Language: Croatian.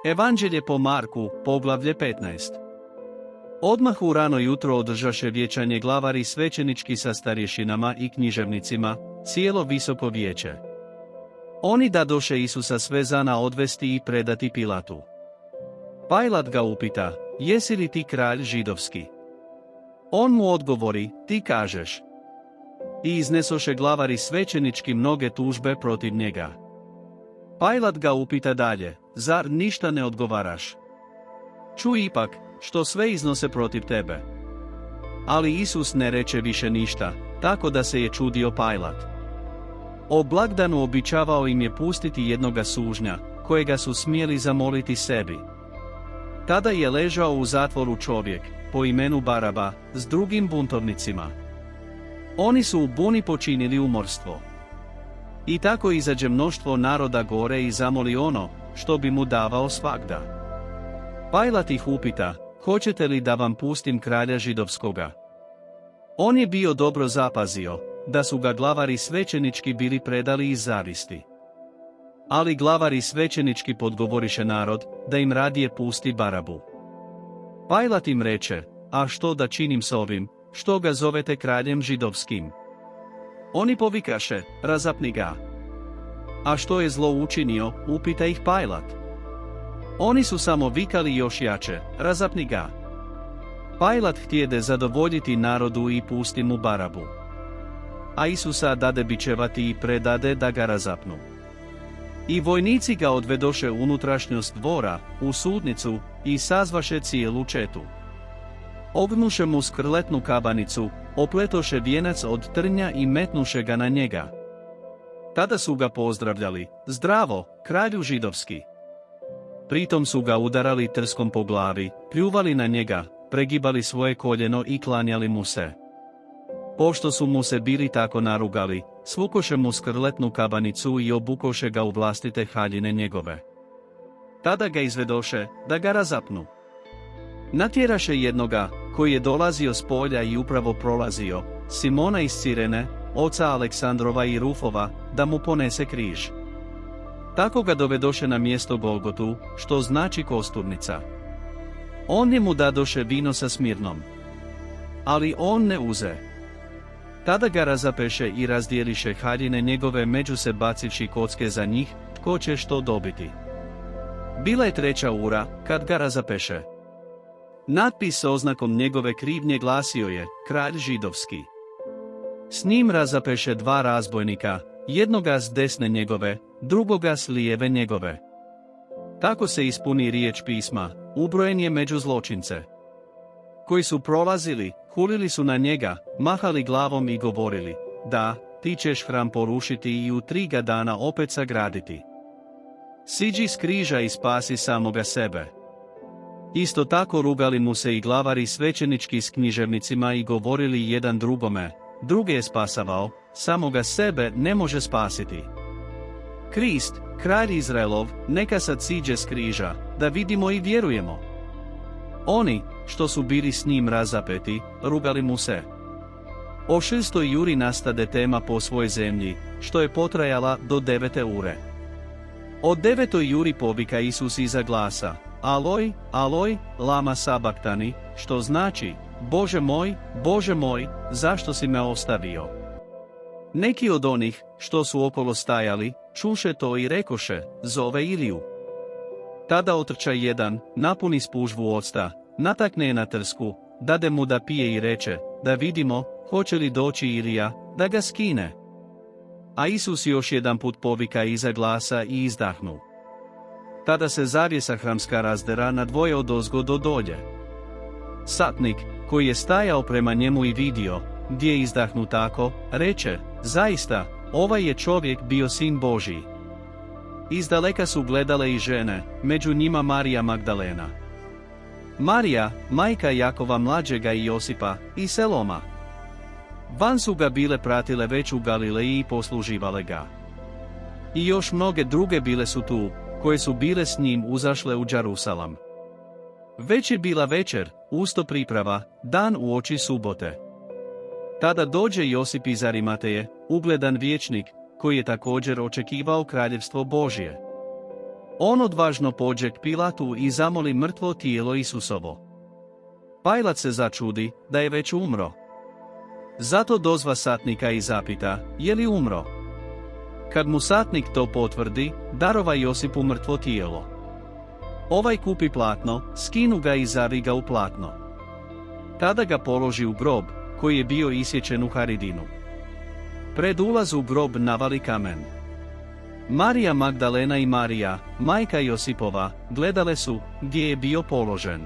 Evanđelje po Marku, poglavlje 15. Odmah u rano jutro održaše vječanje glavari svećenički sa starješinama i književnicima, cijelo visoko vijeće. Oni dadoše Isusa svezana odvesti i predati Pilatu. Pilat ga upita, jesi li ti kralj židovski? On mu odgovori, ti kažeš. I iznesoše glavari svećenički mnoge tužbe protiv njega. Pilat ga upita dalje, zar ništa ne odgovaraš? Čuj ipak, što sve iznose protiv tebe. Ali Isus ne reče više ništa, tako da se je čudio Pilat. O blagdanu običavao im je pustiti jednoga sužnja, kojega su smjeli zamoliti sebi. Tada je ležao u zatvoru čovjek, po imenu Baraba, s drugim buntovnicima. Oni su u buni počinili umorstvo. I tako izađe mnoštvo naroda gore i zamoli ono, što bi mu davao svagda. Pilat ih upita, hoćete li da vam pustim kralja židovskoga? On je bio dobro zapazio, da su ga glavari svećenički bili predali iz zavisti. Ali glavari svećenički podgovoriše narod, da im radije pusti Barabu. Pilat im reče, a što da činim s ovim, što ga zovete kraljem židovskim? Oni povikaše, razapni ga. A što je zlo učinio, upita ih Pilat. Oni su samo vikali još jače, razapni ga. Pilat htjede zadovoljiti narodu i pusti mu Barabu. A Isusa dade bičevati i predade da ga razapnu. I vojnici ga odvedoše u unutrašnjost dvora, u sudnicu, i sazvaše cijelu četu. Ognuše mu skrletnu kabanicu, opletoše vijenac od trnja i metnuše ga na njega. Tada su ga pozdravljali, zdravo, kralju židovski. Pritom su ga udarali trskom po glavi, pljuvali na njega, pregibali svoje koljeno i klanjali mu se. Pošto su mu se bili tako narugali, svukoše mu skrletnu kabanicu i obukoše ga u vlastite haljine njegove. Tada ga izvedoše, da ga razapnu. Natjeraše jednoga, koji je dolazio s polja i upravo prolazio, Simona iz Cirene, oca Aleksandrova i Rufova, da mu ponese križ. Tako ga dovedoše na mjesto Golgotu, što znači kosturnica. On mu dadoše vino sa smirnom. Ali on ne uze. Tada ga razapeše i razdijeliše haljine njegove među se bacivši kocke za njih, tko će što dobiti. Bila je 3 ura, kad ga razapeše. Natpis s oznakom njegove krivnje glasio je, kralj židovski. S njim razapeše 2 razbojnika, jednoga s desne njegove, drugoga s lijeve njegove. Tako se ispuni riječ pisma, ubrojen je među zločince. Koji su prolazili, hulili su na njega, mahali glavom i govorili, da, ti ćeš hram porušiti i u 3 dana opet sagraditi. Siđi s križa i spasi samoga sebe. Isto tako rugali mu se i glavari svećenički s književnicima i govorili jedan drugome, druge je spasavao, samoga sebe ne može spasiti. Krist, kralj Izraelov, neka sad siđe s križa, da vidimo i vjerujemo. Oni, što su bili s njim razapeti, rugali mu se. O 6. juri nastade tema po svoj zemlji, što je potrajala do 9. ure. O 9. juri povika Isus iza glasa, Aloj, Aloj, lama sabaktani, što znači, Bože moj, zašto si me ostavio? Neki od onih, što su okolo stajali, čuše to i rekoše, zove Iliju. Tada otrča jedan, napuni spužvu octa, natakne je na trsku, dade mu da pije i reče, da vidimo, hoće li doći Ilija, da ga skine. A Isus još jedan put povika iza glasa i izdahnu. Tada se zavjesa hramska razdera na dvoje odozgo do dolje. Satnik, koji je stajao prema njemu i vidio, gdje je izdahnu tako, reče, zaista, ovaj je čovjek bio sin Božji. Izdaleka su gledale i žene, među njima Marija Magdalena. Marija, majka Jakova mlađega i Josipa, i Seloma. Van su ga bile pratile već u Galileji i posluživale ga. I još mnoge druge bile su tu, koje su bile s njim uzašle u Jerusalam. Već je bila večer, usto priprava, dan uoči subote. Tada dođe Josip iz Arimateje, ugledan vijećnik, koji je također očekivao kraljevstvo Božje. On odvažno pođe k Pilatu i zamoli mrtvo tijelo Isusovo. Pajlat se začudi da je već umro. Zato dozva satnika i zapita, je li umro? Kad mu satnik to potvrdi, darova Josipu mrtvo tijelo. Ovaj kupi platno, skinu ga i zavi ga u platno. Tada ga položi u grob, koji je bio isječen u Haridinu. Pred ulaz u grob navali kamen. Marija Magdalena i Marija, majka Josipova, gledale su gdje je bio položen.